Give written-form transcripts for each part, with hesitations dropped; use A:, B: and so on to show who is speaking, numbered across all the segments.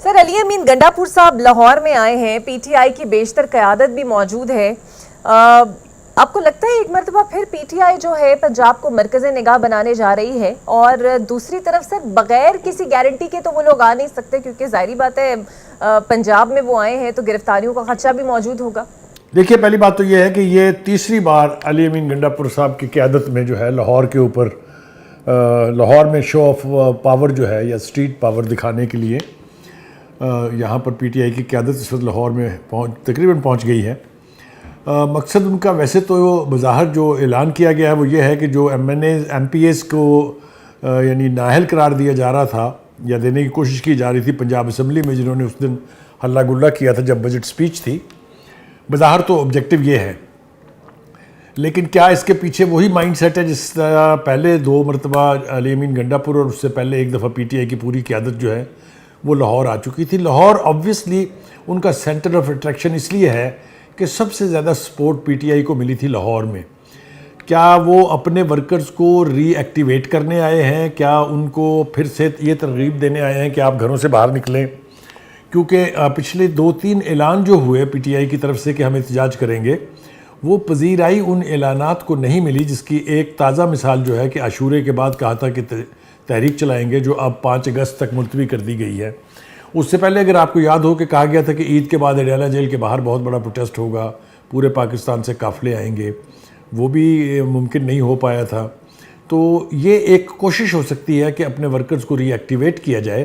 A: سر علی امین گنڈاپور صاحب لاہور میں آئے ہیں، پی ٹی آئی کی بیشتر قیادت بھی موجود ہے۔ آپ کو لگتا ہے ایک مرتبہ پھر پی ٹی آئی جو ہے پنجاب کو مرکز نگاہ بنانے جا رہی ہے؟ اور دوسری طرف سر بغیر کسی گارنٹی کے تو وہ لوگ آ نہیں سکتے، کیونکہ ظاہری بات ہے پنجاب میں وہ آئے ہیں تو گرفتاریوں کا خدشہ بھی موجود ہوگا۔
B: دیکھیے، پہلی بات تو یہ ہے کہ یہ تیسری بار علی امین گنڈاپور صاحب کی قیادت میں جو ہے لاہور کے اوپر لاہور میں شو آف پاور جو ہے یا اسٹریٹ پاور دکھانے کے لیے یہاں پر پی ٹی آئی کی قیادت اس وقت لاہور میں تقریباً پہنچ گئی ہے۔ مقصد ان کا ویسے تو بظاہر جو اعلان کیا گیا ہے وہ یہ ہے کہ جو ایم پی ایز کو یعنی نااہل قرار دیا جا رہا تھا یا دینے کی کوشش کی جا رہی تھی پنجاب اسمبلی میں، جنہوں نے اس دن ہلہ گلہ کیا تھا جب بجٹ سپیچ تھی، بظاہر تو آبجیکٹیو یہ ہے، لیکن کیا اس کے پیچھے وہی مائنڈ سیٹ ہے جس طرح پہلے 2 مرتبہ علی امین گنڈاپور اور اس سے پہلے ایک دفعہ پی ٹی آئی کی پوری قیادت جو ہے وہ لاہور آ چکی تھی؟ لاہور آبویسلی ان کا سینٹر آف اٹریکشن اس لیے ہے کہ سب سے زیادہ سپورٹ پی ٹی آئی کو ملی تھی لاہور میں۔ کیا وہ اپنے ورکرز کو ری ایکٹیویٹ کرنے آئے ہیں؟ کیا ان کو پھر سے یہ ترغیب دینے آئے ہیں کہ آپ گھروں سے باہر نکلیں؟ کیونکہ پچھلے 2-3 اعلان جو ہوئے پی ٹی آئی کی طرف سے کہ ہم احتجاج کریں گے، وہ پذیرائی ان اعلانات کو نہیں ملی، جس کی ایک تازہ مثال جو ہے کہ عاشورے کے بعد کہا تھا کہ تحریک چلائیں گے، جو اب 5 اگست تک ملتوی کر دی گئی ہے۔ اس سے پہلے اگر آپ کو یاد ہو کہ کہا گیا تھا کہ عید کے بعد اڈیالہ جیل کے باہر بہت بڑا پروٹیسٹ ہوگا، پورے پاکستان سے قافلے آئیں گے، وہ بھی ممکن نہیں ہو پایا تھا۔ تو یہ ایک کوشش ہو سکتی ہے کہ اپنے ورکرز کو ری ایکٹیویٹ کیا جائے،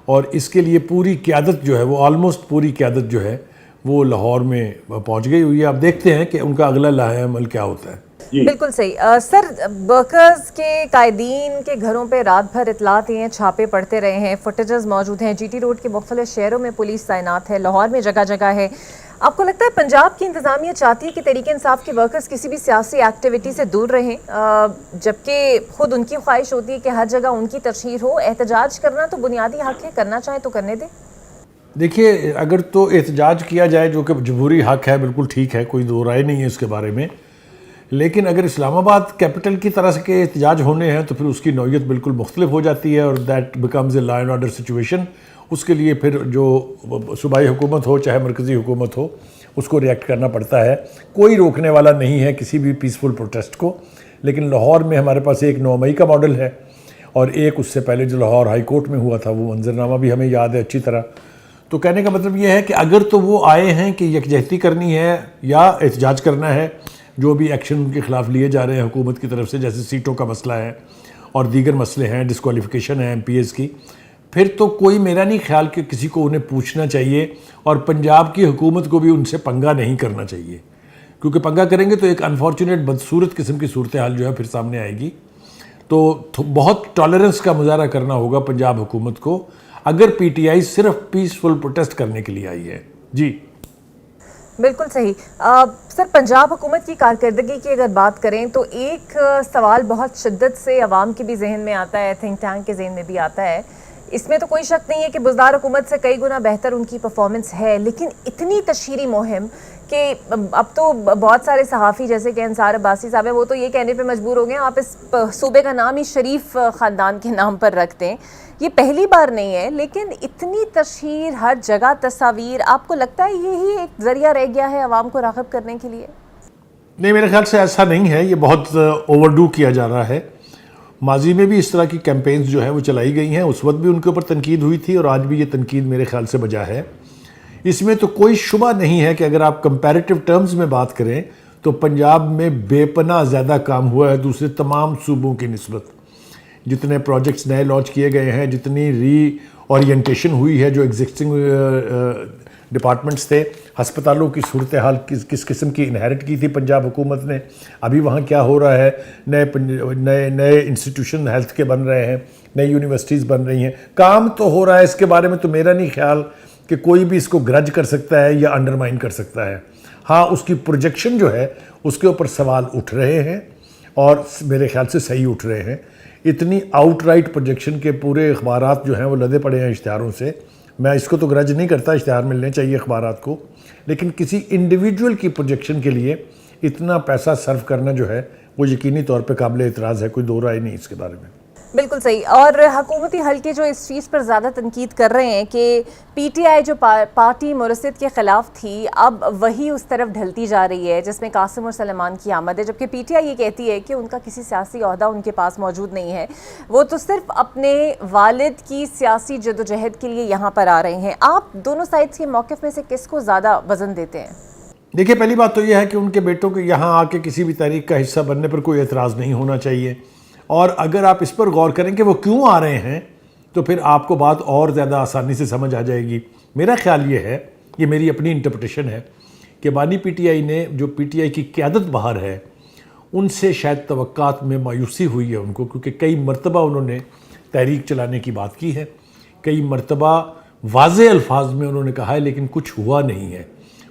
B: اور اس کے لیے پوری قیادت جو ہے وہ آلموسٹ پوری قیادت جو ہے وہ لاہور میں پہنچ گئی ہوئی ہے۔ آپ دیکھتے ہیں کہ ان کا اگلا لاحہ عمل کیا ہوتا ہے۔
A: بالکل صحیح سر، ورکرز کے قائدین کے گھروں پہ رات بھر اطلاعات ہیں، چھاپے پڑتے رہے ہیں، فوٹیجز موجود ہیں، جی ٹی روڈ کے مختلف شہروں میں پولیس تعینات ہے، لاہور میں جگہ جگہ ہے۔ آپ کو لگتا ہے پنجاب کی انتظامیہ چاہتی ہے کہ تحریک انصاف کے ورکرز کسی بھی سیاسی ایکٹیویٹی سے دور رہیں، جبکہ خود ان کی خواہش ہوتی ہے کہ ہر جگہ ان کی تشہیر ہو؟ احتجاج کرنا تو بنیادی حق ہے، کرنا چاہیں تو کرنے دیں۔
B: دیکھیے، اگر تو احتجاج کیا جائے جو کہ جمہوری حق ہے، بالکل ٹھیک ہے، کوئی دو رائے نہیں ہے اس کے بارے میں، لیکن اگر اسلام آباد کیپٹل کی طرح سے کہ احتجاج ہونے ہیں تو پھر اس کی نوعیت بالکل مختلف ہو جاتی ہے، اور that becomes a law and order situation. اس کے لیے پھر جو صوبائی حکومت ہو چاہے مرکزی حکومت ہو، اس کو ریئیکٹ کرنا پڑتا ہے۔ کوئی روکنے والا نہیں ہے کسی بھی پیسفل پروٹیسٹ کو، لیکن لاہور میں ہمارے پاس ایک 9 مئی کا ماڈل ہے، اور ایک اس سے پہلے جو لاہور ہائی کورٹ میں ہوا تھا، وہ منظرنامہ بھی ہمیں یاد ہے اچھی طرح۔ تو کہنے کا مطلب یہ ہے کہ اگر تو وہ آئے ہیں کہ یکجہتی کرنی ہے یا احتجاج کرنا ہے، جو بھی ایکشن ان کے خلاف لیے جا رہے ہیں حکومت کی طرف سے، جیسے سیٹوں کا مسئلہ ہے اور دیگر مسئلے ہیں، ڈسکوالیفیکیشن ہے ایم پی ایز کی، پھر تو کوئی میرا نہیں خیال کہ کسی کو انہیں پوچھنا چاہیے، اور پنجاب کی حکومت کو بھی ان سے پنگا نہیں کرنا چاہیے، کیونکہ پنگا کریں گے تو ایک انفارچونیٹ بدصورت قسم کی صورتحال جو ہے پھر سامنے آئے گی۔ تو بہت ٹالرنس کا مظاہرہ کرنا ہوگا پنجاب حکومت کو اگر پی ٹی آئی صرف پیسفل پروٹیسٹ کرنے کے لیے آئی ہے۔ جی
A: بالکل صحیح سر، پنجاب حکومت کی کارکردگی کی اگر بات کریں تو ایک سوال بہت شدت سے عوام کے بھی ذہن میں آتا ہے، تھنک ٹینک کے ذہن میں بھی آتا ہے، اس میں تو کوئی شک نہیں ہے کہ بزدار حکومت سے کئی گنا بہتر ان کی پرفارمنس ہے، لیکن اتنی تشہیری مہم کہ اب تو بہت سارے صحافی جیسے کہ انصار عباسی صاحب ہیں، وہ تو یہ کہنے پہ مجبور ہو گئے ہیں آپ اس صوبے کا نام ہی شریف خاندان کے نام پر رکھتے ہیں۔ یہ پہلی بار نہیں ہے، لیکن اتنی تشہیر، ہر جگہ تصاویر، آپ کو لگتا ہے یہی ایک ذریعہ رہ گیا ہے عوام کو راغب کرنے کے لیے؟
B: نہیں، میرے خیال سے ایسا نہیں ہے، یہ بہت اوور ڈو کیا جا رہا ہے۔ ماضی میں بھی اس طرح کی کیمپینز جو ہیں وہ چلائی گئی ہیں، اس وقت بھی ان کے اوپر تنقید ہوئی تھی، اور آج بھی یہ تنقید میرے خیال سے بجا ہے۔ اس میں تو کوئی شبہ نہیں ہے کہ اگر آپ کمپیریٹیو ٹرمز میں بات کریں تو پنجاب میں بے پناہ زیادہ کام ہوا ہے دوسرے تمام صوبوں کی نسبت۔ جتنے پروجیکٹس نئے لانچ کیے گئے ہیں، جتنی ری اورینٹیشن ہوئی ہے جو ایگزسٹنگ ڈپارٹمنٹس تھے، ہسپتالوں کی صورتحال کس قسم کی انہیرٹ کی تھی پنجاب حکومت نے، ابھی وہاں کیا ہو رہا ہے، نئے انسٹیٹیوشن ہیلتھ کے بن رہے ہیں، نئی یونیورسٹیز بن رہی ہیں، کام تو ہو رہا ہے۔ اس کے بارے میں تو میرا نہیں خیال کہ کوئی بھی اس کو گرج کر سکتا ہے یا انڈرمائن کر سکتا ہے۔ ہاں، اس کی پروجیکشن جو ہے اس کے اوپر سوال اٹھ رہے ہیں، اور میرے خیال سے صحیح اٹھ رہے ہیں۔ اتنی آؤٹ رائٹ پروجیکشن کے پورے اخبارات جو ہیں وہ لدے پڑے ہیں اشتہاروں سے۔ میں اس کو تو گرج نہیں کرتا، اشتہار ملنے چاہیے اخبارات کو، لیکن کسی انڈیویجول کی پروجیکشن کے لیے اتنا پیسہ صرف کرنا جو ہے وہ یقینی طور پہ قابل اعتراض ہے، کوئی دو رائے نہیں اس کے بارے میں۔
A: بالکل صحیح. اور حکومتی حلقے جو اس چیز پر زیادہ تنقید کر رہے ہیں کہ پی ٹی آئی جو پارٹی مرثد کے خلاف تھی اب وہی اس طرف ڈھلتی جا رہی ہے جس میں قاسم اور سلیمان کی آمد ہے، جبکہ پی ٹی آئی یہ کہتی ہے کہ ان کا کسی سیاسی عہدہ ان کے پاس موجود نہیں ہے، وہ تو صرف اپنے والد کی سیاسی جدوجہد کے لیے یہاں پر آ رہے ہیں. آپ دونوں سائڈز کے موقف میں سے کس کو زیادہ وزن دیتے ہیں؟
B: دیکھیے، پہلی بات تو یہ ہے کہ ان کے بیٹوں کو یہاں آ کے کسی بھی تحریک کا حصہ بننے پر کوئی اعتراض نہیں ہونا چاہیے، اور اگر آپ اس پر غور کریں کہ وہ کیوں آ رہے ہیں تو پھر آپ کو بات اور زیادہ آسانی سے سمجھ آ جائے گی. میرا خیال یہ ہے، یہ میری اپنی انٹرپریٹیشن ہے، کہ بانی پی ٹی آئی نے جو پی ٹی آئی کی قیادت باہر ہے ان سے شاید توقعات میں مایوسی ہوئی ہے ان کو، کیونکہ کئی مرتبہ انہوں نے تحریک چلانے کی بات کی ہے، کئی مرتبہ واضح الفاظ میں انہوں نے کہا ہے، لیکن کچھ ہوا نہیں ہے.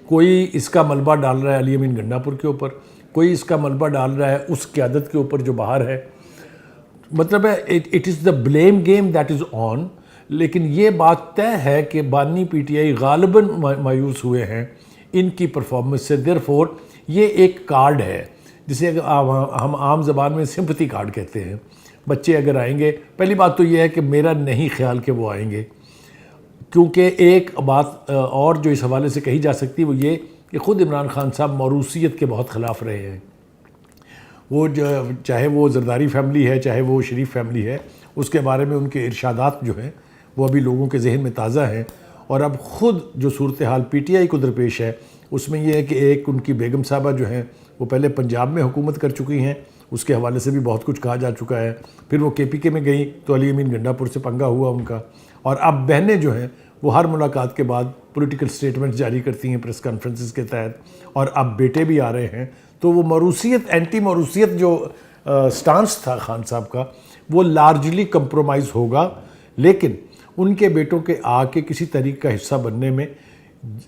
B: کوئی اس کا ملبہ ڈال رہا ہے علی امین گنڈا پور کے اوپر، کوئی اس کا ملبہ ڈال رہا ہے اس قیادت کے اوپر جو باہر ہے. مطلب ہے it is the blame game that is on. لیکن یہ بات طے ہے کہ بانی پی ٹی آئی غالباً مایوس ہوئے ہیں ان کی پرفارمنس سے. دیرفور یہ ایک کارڈ ہے جسے ہم عام زبان میں سمپتھی کارڈ کہتے ہیں. بچے اگر آئیں گے، پہلی بات تو یہ ہے کہ میرا نہیں خیال کہ وہ آئیں گے، کیونکہ ایک بات اور جو اس حوالے سے کہی جا سکتی ہے وہ یہ کہ خود عمران خان صاحب موروثیت کے بہت خلاف رہے ہیں. وہ چاہے وہ زرداری فیملی ہے، چاہے وہ شریف فیملی ہے، اس کے بارے میں ان کے ارشادات جو ہیں وہ ابھی لوگوں کے ذہن میں تازہ ہیں. اور اب خود جو صورتحال پی ٹی آئی کو درپیش ہے اس میں یہ ہے کہ ایک ان کی بیگم صاحبہ جو ہیں وہ پہلے پنجاب میں حکومت کر چکی ہیں، اس کے حوالے سے بھی بہت کچھ کہا جا چکا ہے. پھر وہ کے پی کے میں گئیں تو علی امین گنڈا پور سے پنگا ہوا ان کا. اور اب بہنیں جو ہیں وہ ہر ملاقات کے بعد پولیٹیکل سٹیٹمنٹس جاری کرتی ہیں پریس کانفرنسز کے تحت. اور اب بیٹے بھی آ رہے ہیں، تو وہ موروثیت، اینٹی موروثیت جو سٹانس تھا خان صاحب کا، وہ لارجلی کمپرومائز ہوگا. لیکن ان کے بیٹوں کے آ کے کسی تحریک کا حصہ بننے میں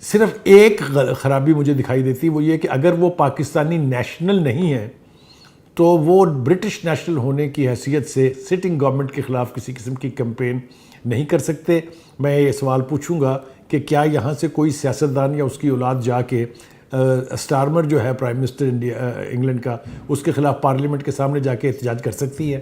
B: صرف ایک خرابی مجھے دکھائی دیتی، وہ یہ کہ اگر وہ پاکستانی نیشنل نہیں ہیں تو وہ برٹش نیشنل ہونے کی حیثیت سے سٹنگ گورنمنٹ کے خلاف کسی قسم کی کیمپین نہیں کر سکتے. میں یہ سوال پوچھوں گا کہ کیا یہاں سے کوئی سیاستدان یا اس کی اولاد جا کے اسٹارمر جو ہے پرائم منسٹر انگلینڈ کا، اس کے خلاف پارلیمنٹ کے سامنے جا کے احتجاج کر سکتی ہے؟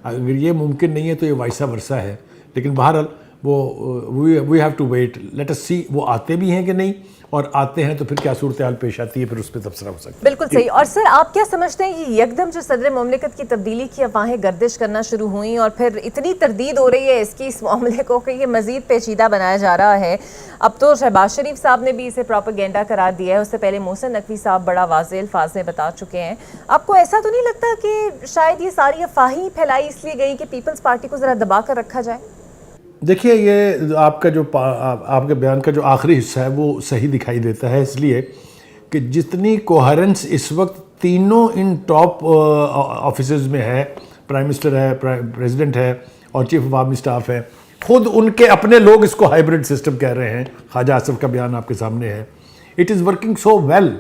B: اگر یہ ممکن نہیں ہے تو یہ وائسا ورسا ہے. لیکن بہرحال we have to wait, let us see وہ آتے بھی ہیں کہ نہیں، اور آتے ہیں تو پھر کیا صورتحال پیش آتی ہے، پھر اس پہ تبصرہ ہو سکتا ہے.
A: بالکل صحیح. اور سر آپ کیا سمجھتے ہیں کہ یکدم جو صدر مملکت کی تبدیلی کی افواہیں گردش کرنا شروع ہوئیں اور پھر اتنی تردید ہو رہی ہے اس معاملے کو کہ یہ مزید پیچیدہ بنایا جا رہا ہے؟ اب تو شہباز شریف صاحب نے بھی اسے پروپیگنڈا قرار دیا ہے، اس سے پہلے محسن نقوی صاحب بڑا واضح الفاظ میں بتا چکے ہیں. آپ کو ایسا تو نہیں لگتا کہ شاید یہ ساری افواہیں پھیلائی اس لیے گئی کہ پیپلز پارٹی کو ذرا دبا کر رکھا جائے؟
B: دیکھیے، یہ آپ کے بیان کا جو آخری حصہ ہے وہ صحیح دکھائی دیتا ہے، اس لیے کہ جتنی کوہرنس اس وقت تینوں ان ٹاپ آفیسز میں ہے، پرائم منسٹر ہے، پریزیڈنٹ ہے اور چیف آف آرمی اسٹاف ہے، خود ان کے اپنے لوگ اس کو ہائیبرڈ سسٹم کہہ رہے ہیں. خواجہ آصف کا بیان آپ کے سامنے ہے. It is working so well.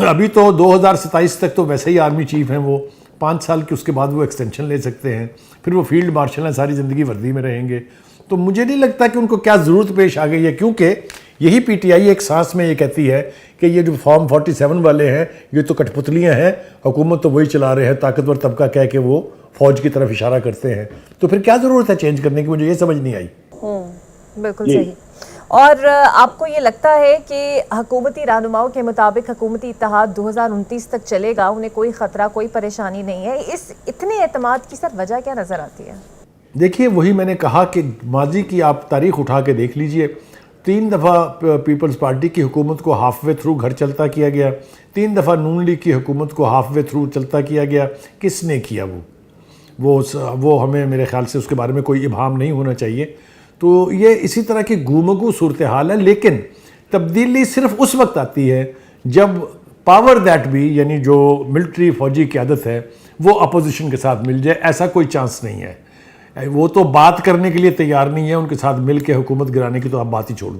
B: ابھی تو 2027 تک تو ویسے ہی آرمی چیف ہیں، وہ 5 سال کی اس کے بعد وہ ایکسٹینشن لے سکتے ہیں، پھر وہ فیلڈ مارشل ہیں، ساری زندگی وردی میں رہیں گے. تو مجھے نہیں لگتا کہ ان کو کیا ضرورت پیش آ گئی ہے، کیونکہ یہی پی ٹی آئی ایک سانس میں یہ کہتی ہے کہ یہ جو فارم 47 والے ہیں یہ تو کٹ پتلیاں ہیں، حکومت تو وہی چلا رہے ہیں، طاقتور طبقہ کہہ کے وہ فوج کی طرف اشارہ کرتے ہیں. تو پھر کیا ضرورت ہے چینج کرنے کی؟ مجھے یہ سمجھ نہیں آئی.
A: بالکل صحیح. اور آپ کو یہ لگتا ہے کہ حکومتی رہنماؤں کے مطابق حکومتی اتحاد 2029 تک چلے گا، انہیں کوئی خطرہ، کوئی پریشانی نہیں ہے؟ اس اتنے اعتماد کی سر وجہ کیا نظر آتی ہے؟
B: دیکھیے، وہی میں نے کہا کہ ماضی کی آپ تاریخ اٹھا کے دیکھ لیجئے. 3 دفعہ پیپلز پارٹی کی حکومت کو ہاف وے تھرو گھر چلتا کیا گیا، 3 دفعہ نون لیگ کی حکومت کو ہاف وے تھرو چلتا کیا گیا. کس نے کیا؟ وہ ہمیں میرے خیال سے اس کے بارے میں کوئی ابہام نہیں ہونا چاہیے. تو یہ اسی طرح کی گومگو صورتحال ہے. لیکن تبدیلی صرف اس وقت آتی ہے جب پاور دیٹ بھی، یعنی جو ملٹری فوجی قیادت ہے، وہ اپوزیشن کے ساتھ مل جائے. ایسا کوئی چانس نہیں ہے. وہ تو بات کرنے کے لیے تیار نہیں ہے، ان کے ساتھ مل کے حکومت گرانے کی تو آپ بات ہی چھوڑ دیں.